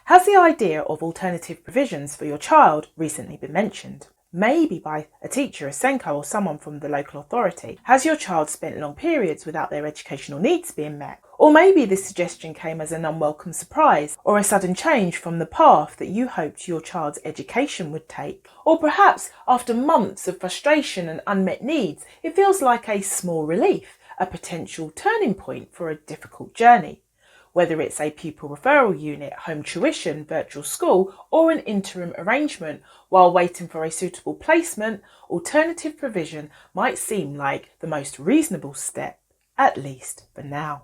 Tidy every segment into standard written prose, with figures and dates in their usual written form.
Has the idea of alternative provisions for your child recently been mentioned? Maybe by a teacher, a SENCO, or someone from the local authority. Has your child spent long periods without their educational needs being met? Or maybe this suggestion came as an unwelcome surprise, or a sudden change from the path that you hoped your child's education would take. Or perhaps after months of frustration and unmet needs, it feels like a small relief, a potential turning point for a difficult journey. Whether it's a pupil referral unit, home tuition, virtual school, or an interim arrangement while waiting for a suitable placement, alternative provision might seem like the most reasonable step, at least for now.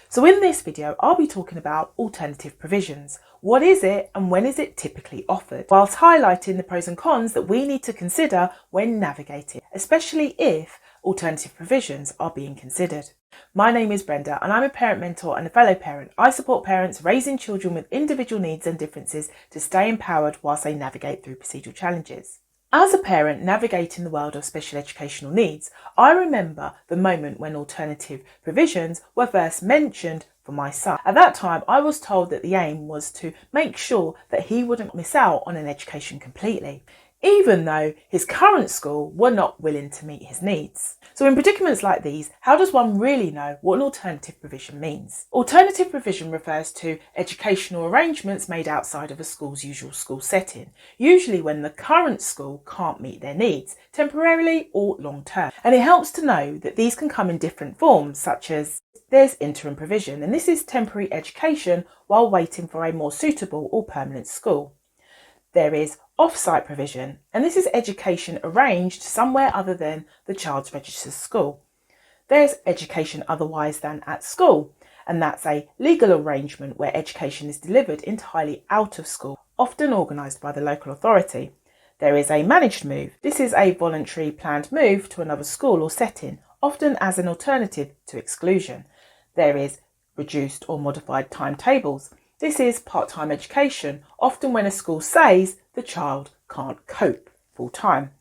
So in this video, I'll be talking about alternative provisions. What is it and when is it typically offered? Whilst highlighting the pros and cons that we need to consider when navigating, especially if alternative provisions are being considered. My name is Brenda and I'm a parent mentor and a fellow parent. I support parents raising children with individual needs and differences to stay empowered whilst they navigate through procedural challenges. As a parent navigating the world of special educational needs, I remember the moment when alternative provisions were first mentioned for my son. At that time, I was told that the aim was to make sure that he wouldn't miss out on an education completely, even though his current school were not willing to meet his needs. So in predicaments like these, how does one really know what an alternative provision means? Alternative provision refers to educational arrangements made outside of a school's usual school setting, usually when the current school can't meet their needs, temporarily or long term. And it helps to know that these can come in different forms, such as there's interim provision, and this is temporary education while waiting for a more suitable or permanent school. There is off-site provision, and this is education arranged somewhere other than the child's registered school. There's education otherwise than at school, and that's a legal arrangement where education is delivered entirely out of school, often organised by the local authority. There is a managed move. This is a voluntary planned move to another school or setting, often as an alternative to exclusion. There is reduced or modified timetables. This is part-time education, often when a school says the child can't cope full-time.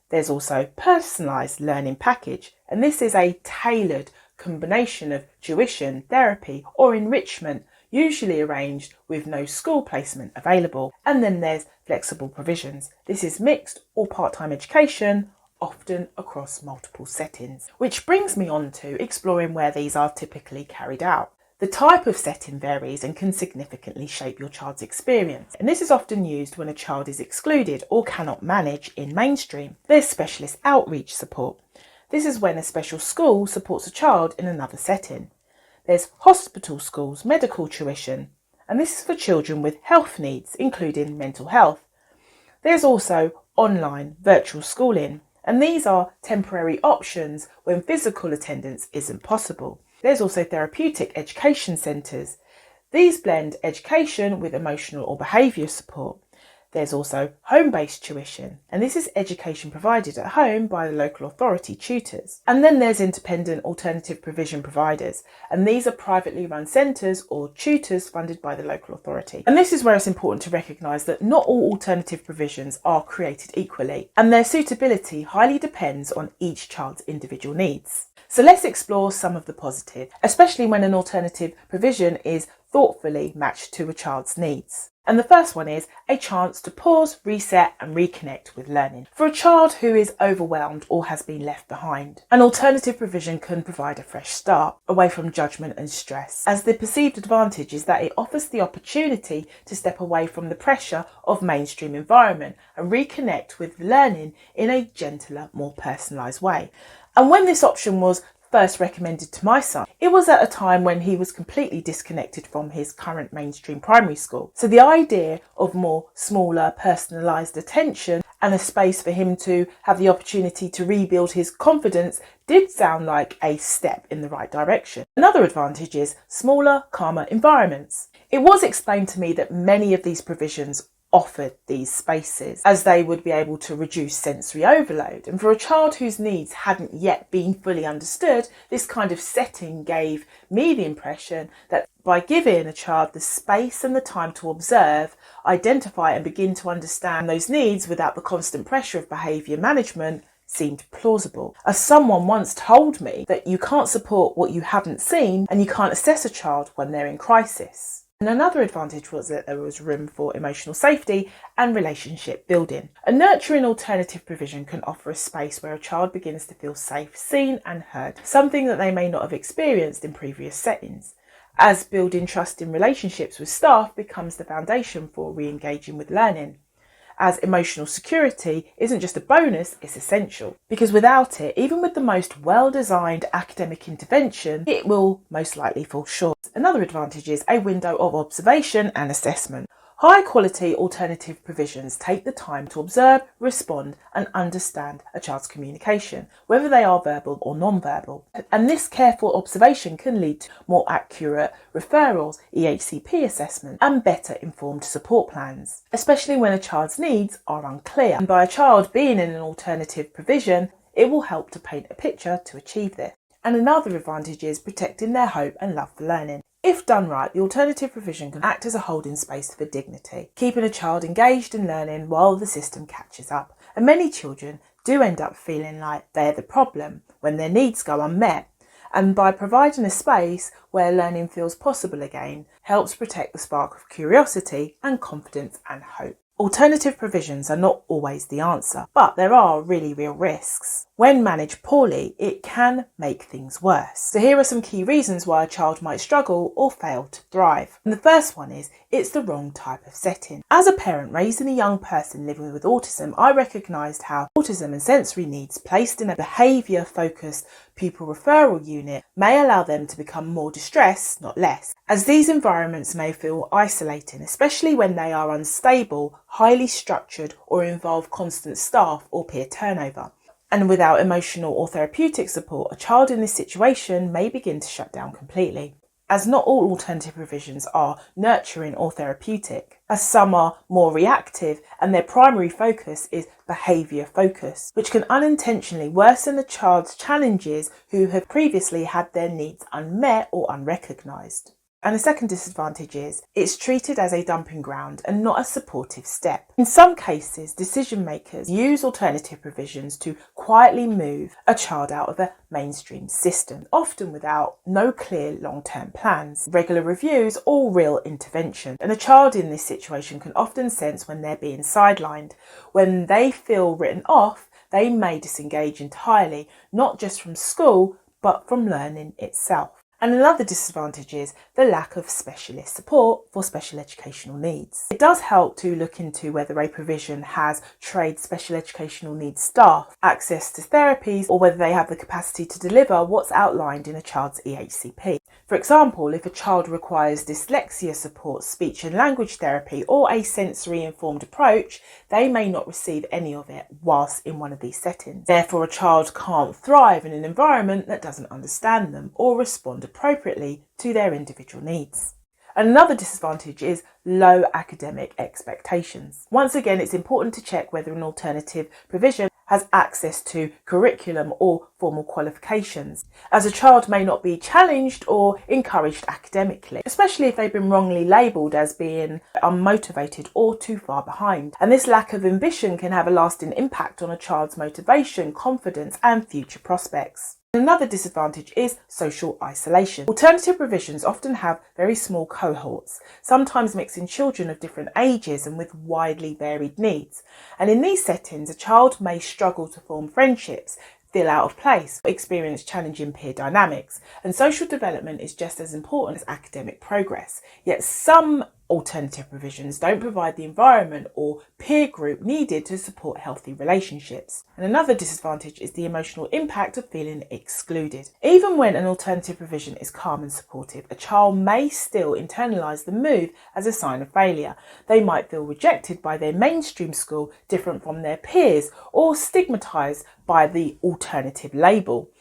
There's also personalised learning package, and this is a tailored combination of tuition, therapy or enrichment, usually arranged with no school placement available. And then there's flexible provisions. This is mixed or part-time education, often across multiple settings. Which brings me on to exploring where these are typically carried out. The type of setting varies and can significantly shape your child's experience, and this is often used when a child is excluded or cannot manage in mainstream. There's specialist outreach support. This is when a special school supports a child in another setting. There's hospital schools, medical tuition, and this is for children with health needs, including mental health. There's also online virtual schooling, and these are temporary options when physical attendance isn't possible. There's also therapeutic education centres. These blend education with emotional or behaviour support. There's also home-based tuition, and this is education provided at home by the local authority tutors. And then there's independent alternative provision providers, and these are privately run centres or tutors funded by the local authority. And this is where it's important to recognise that not all alternative provisions are created equally, and their suitability highly depends on each child's individual needs. So let's explore some of the positive, especially when an alternative provision is thoughtfully matched to a child's needs. And the first one is a chance to pause, reset and reconnect with learning. For a child who is overwhelmed or has been left behind, an alternative provision can provide a fresh start, away from judgment and stress, as the perceived advantage is that it offers the opportunity to step away from the pressure of mainstream environment and reconnect with learning in a gentler, more personalised way. And when this option was first recommended to my son, it was at a time when he was completely disconnected from his current mainstream primary school. So the idea of more smaller, personalised attention and a space for him to have the opportunity to rebuild his confidence did sound like a step in the right direction. Another advantage is smaller, calmer environments. It was explained to me that many of these provisions offered these spaces, as they would be able to reduce sensory overload. And for a child whose needs hadn't yet been fully understood, this kind of setting gave me the impression that by giving a child the space and the time to observe, identify and begin to understand those needs without the constant pressure of behaviour management seemed plausible. As someone once told me that you can't support what you haven't seen and you can't assess a child when they're in crisis. And another advantage was that there was room for emotional safety and relationship building. A nurturing alternative provision can offer a space where a child begins to feel safe, seen and heard, something that they may not have experienced in previous settings. As building trust in relationships with staff becomes the foundation for re-engaging with learning. As emotional security isn't just a bonus, it's essential. Because without it, even with the most well-designed academic intervention, it will most likely fall short. Another advantage is a window of observation and assessment. High-quality alternative provisions take the time to observe, respond and understand a child's communication, whether they are verbal or non-verbal. And this careful observation can lead to more accurate referrals, EHCP assessment and better informed support plans, especially when a child's needs are unclear. And by a child being in an alternative provision, it will help to paint a picture to achieve this. And another advantage is protecting their hope and love for learning. If done right, the alternative provision can act as a holding space for dignity, keeping a child engaged in learning while the system catches up. And many children do end up feeling like they're the problem when their needs go unmet. And by providing a space where learning feels possible again, helps protect the spark of curiosity and confidence and hope. Alternative provisions are not always the answer, but there are really real risks. When managed poorly, it can make things worse. So here are some key reasons why a child might struggle or fail to thrive. And the first one is, it's the wrong type of setting. As a parent raising a young person living with autism, I recognised how autism and sensory needs placed in a behaviour-focused pupil referral unit may allow them to become more distressed, not less, as these environments may feel isolating, especially when they are unstable, highly structured or involve constant staff or peer turnover. And without emotional or therapeutic support, a child in this situation may begin to shut down completely. As not all alternative provisions are nurturing or therapeutic, as some are more reactive and their primary focus is behaviour focus, which can unintentionally worsen a child's challenges who have previously had their needs unmet or unrecognised. And the second disadvantage is it's treated as a dumping ground and not a supportive step. In some cases, decision makers use alternative provisions to quietly move a child out of a mainstream system, often without no clear long-term plans, regular reviews or real intervention. And a child in this situation can often sense when they're being sidelined. When they feel written off, they may disengage entirely, not just from school, but from learning itself. And another disadvantage is the lack of specialist support for special educational needs. It does help to look into whether a provision has trained special educational needs staff, access to therapies, or whether they have the capacity to deliver what's outlined in a child's EHCP. For example, if a child requires dyslexia support, speech and language therapy, or a sensory informed approach, they may not receive any of it whilst in one of these settings. Therefore, a child can't thrive in an environment that doesn't understand them or respond appropriately to their individual needs. Another disadvantage is low academic expectations. Once again, it's important to check whether an alternative provision has access to curriculum or formal qualifications, as a child may not be challenged or encouraged academically, especially if they've been wrongly labelled as being unmotivated or too far behind. And this lack of ambition can have a lasting impact on a child's motivation, confidence and future prospects. Another disadvantage is social isolation. Alternative provisions often have very small cohorts, sometimes mixing children of different ages and with widely varied needs. And in these settings, a child may struggle to form friendships, feel out of place, or experience challenging peer dynamics. And social development is just as important as academic progress. Yet some alternative provisions don't provide the environment or peer group needed to support healthy relationships. And another disadvantage is the emotional impact of feeling excluded. Even when an alternative provision is calm and supportive, a child may still internalise the move as a sign of failure. They might feel rejected by their mainstream school, different from their peers, or stigmatised by the alternative label.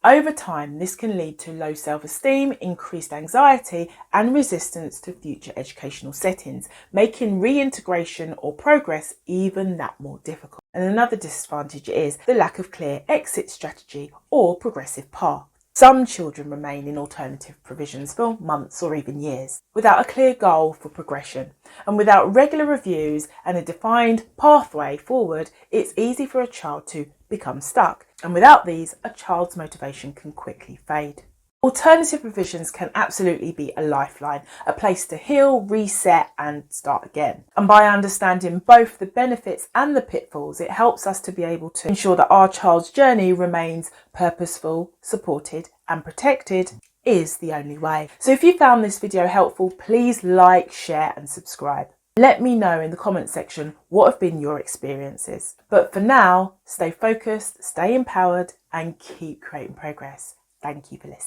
Over time, this can lead to low self-esteem, increased anxiety and resistance to future educational settings, making reintegration or progress even that more difficult. And another disadvantage is the lack of clear exit strategy or progressive path. Some children remain in alternative provisions for months or even years, without a clear goal for progression. And without regular reviews and a defined pathway forward, it's easy for a child to become stuck. And without these, a child's motivation can quickly fade. Alternative provisions can absolutely be a lifeline, a place to heal, reset and start again. And by understanding both the benefits and the pitfalls, it helps us to be able to ensure that our child's journey remains purposeful, supported and protected is the only way. So if you found this video helpful, please like, share and subscribe. Let me know in the comment section what have been your experiences. But for now, stay focused, stay empowered and keep creating progress. Thank you for listening.